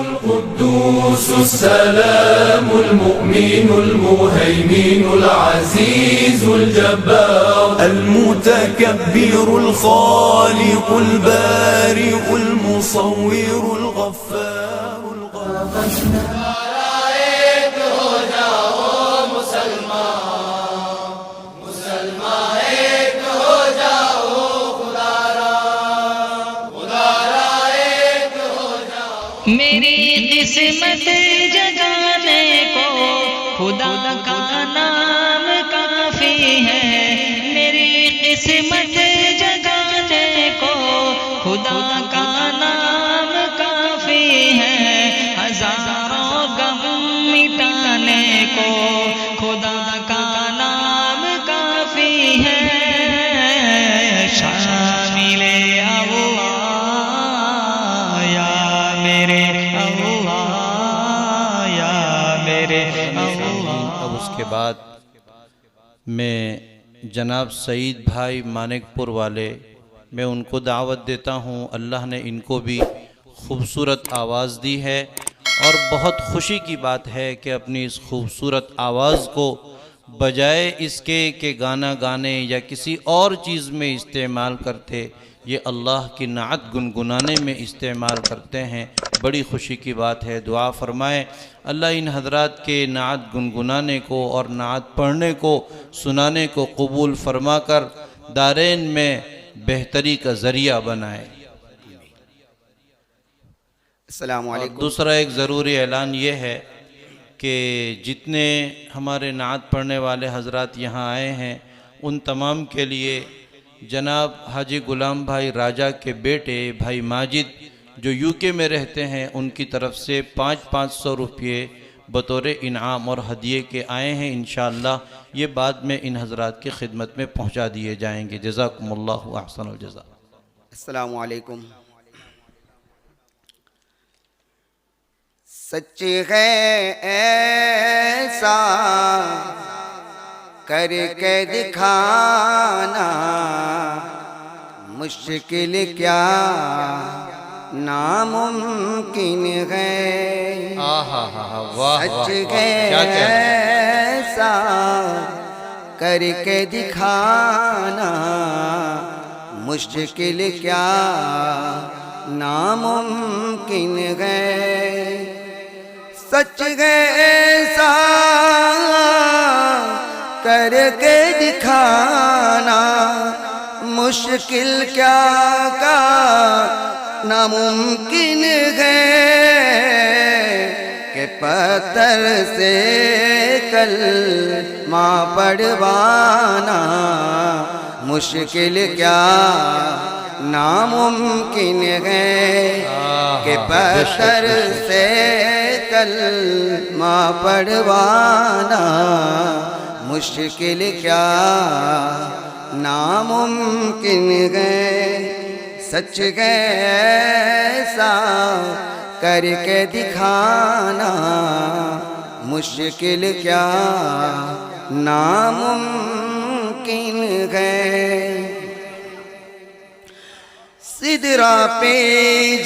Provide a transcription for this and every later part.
القدوس السلام المؤمن المهيمن العزيز الجبار المتكبر الخالق البارئ المصور الغفار میری قسمت جگانے کو خدا کا نام کافی ہے، میری قسمت جگانے کو خدا کا نام کافی ہے، ہزاروں غم مٹانے کو خدا کا نام کافی ہے، شامل اب اس کے بعد میں جناب سعید بھائی مانک پور والے، میں ان کو دعوت دیتا ہوں۔ اللہ نے ان کو بھی خوبصورت آواز دی ہے اور بہت خوشی کی بات ہے کہ اپنی اس خوبصورت آواز کو بجائے اس کے کہ گانا گانے یا کسی اور چیز میں استعمال کرتے، یہ اللہ کی نعت گنگنانے میں استعمال کرتے ہیں۔ بڑی خوشی کی بات ہے، دعا فرمائیں اللہ ان حضرات کے نعت گنگنانے کو اور نعت پڑھنے کو سنانے کو قبول فرما کر دارین میں بہتری کا ذریعہ بنائے۔ السلام علیکم۔ دوسرا ایک ضروری اعلان یہ ہے کہ جتنے ہمارے نعت پڑھنے والے حضرات یہاں آئے ہیں ان تمام کے لیے جناب حاجی غلام بھائی راجہ کے بیٹے بھائی ماجد جو UK میں رہتے ہیں ان کی طرف سے 500 روپے بطور انعام اور ہدیے کے آئے ہیں، انشاءاللہ یہ بعد میں ان حضرات کی خدمت میں پہنچا دیے جائیں گے۔ جزاکم اللہ احسن الجزا۔ السلام علیکم۔ سچ ہے ایسا کر کے دکھانا، مشکل کیا ناممکن ہے، سچ ہے ایسا کر کے دکھانا، مشکل کیا ناممکن ہے، سچ ہے ایسا کر کے دکھانا، مشکل کیا کا ناممکن ہے، کہ پتھر سے کلمہ پڑھوانا، مشکل کیا ناممکن ہے، کہ پتھر سے کلمہ پڑھوانا، مشکل کیا ناممکن ہے، سچ ہے ایسا کر کے دکھانا، مشکل کیا ناممکن ہے، سدرا پہ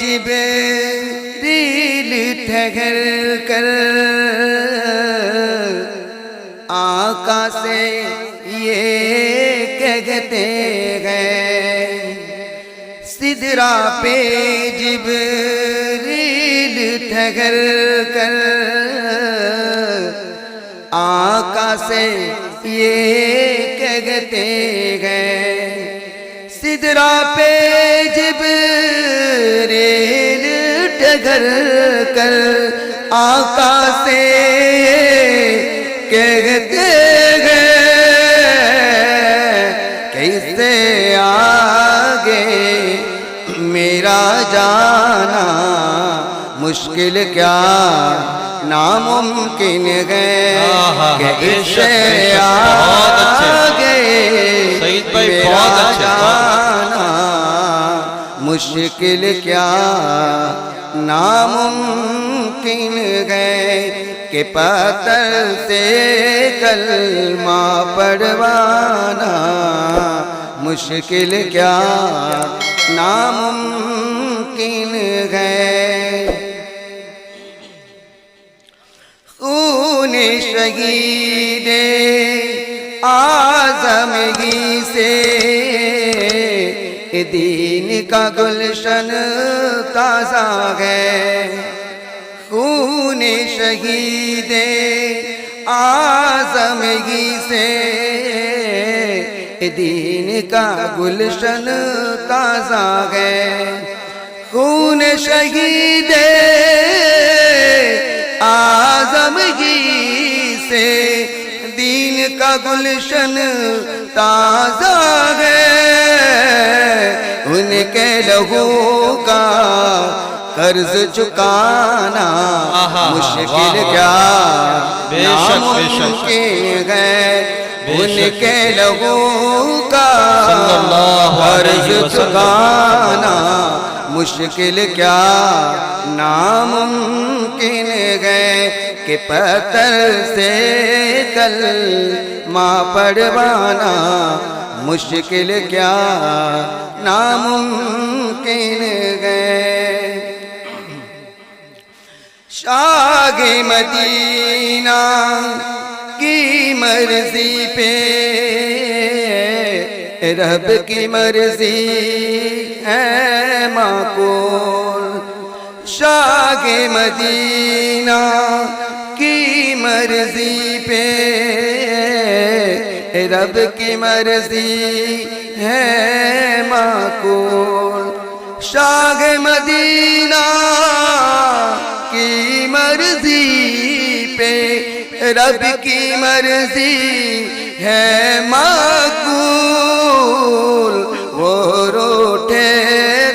جبریل ٹھہر کر آقا سے یہ کہتے ہیں، سدرا پہ جبریل ٹھہر کر آقا سے یہ کہتے ہیں، سدرا پہ جبریل ٹھہر کر آقا سے کہتے ہیں، کیسے آگے میرا جانا، مشکل کیا ناممکن ہے، کہ اس سے آگے میرا جانا، مشکل کیا ناممکن ہے، کہ پتھر سے کلمہ پڑھوانا، مشکل کیا ناممکن ہے، شہید اعظم ہی سے دین کا گلشن تازہ ہے، خون شہید اعظم ہی سے دین کا گلشن تازہ ہے، خون شہید اعظم ہی سے دین کا گلشن تازہ ہے، ان کے لہو کا قرض چکانا مشکل کیا ناممکن ہے، ان کے لہو کا قرض چکانا مشکل کیا ناممکن ہے، کہ پتھر سے کلمہ پڑھوانا مشکل کیا ناممکن ہے۔ شاہ مدینہ کی مرضی پہ رب کی مرضی ہے معقول، شاہ مدینہ کی مرضی پہ رب کی مرضی ہے معقول، شاہ مدینہ کی مرضی پہ رب کی مرضی ہے معقول، وہ روٹھے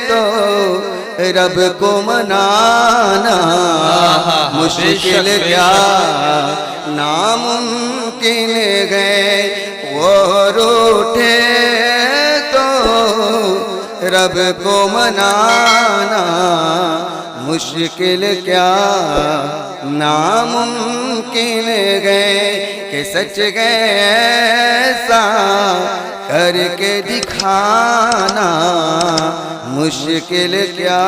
تو رب کو منانا مشکل کیا ناممکن ہے، وہ روٹھے تو رب کو منانا مشکل کیا ناممکن ہے، کہ سچ گئے ایسا کر کے دکھانا مشکل کیا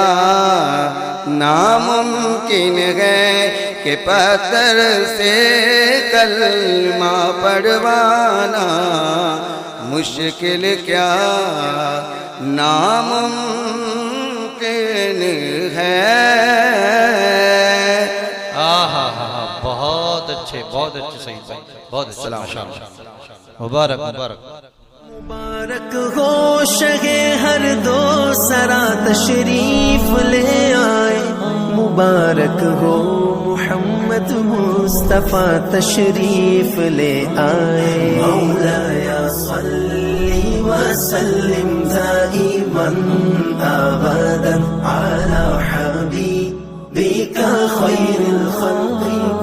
ناممکن ہے، کہ پتھر سے کلمہ پڑھوانا مشکل کیا ناممکن ہے۔ بہت اچھے سعید بھائی، بہت اچھے، ماشاءاللہ، مبارک مبارک۔ مبارک ہو شہ ہر دو سرا تشریف لے آئے، مبارک ہو محمد مصطفیٰ تشریف لے آئے، مولایا صلی وسلم دائما ابدا علی حبیبک خیر الخلق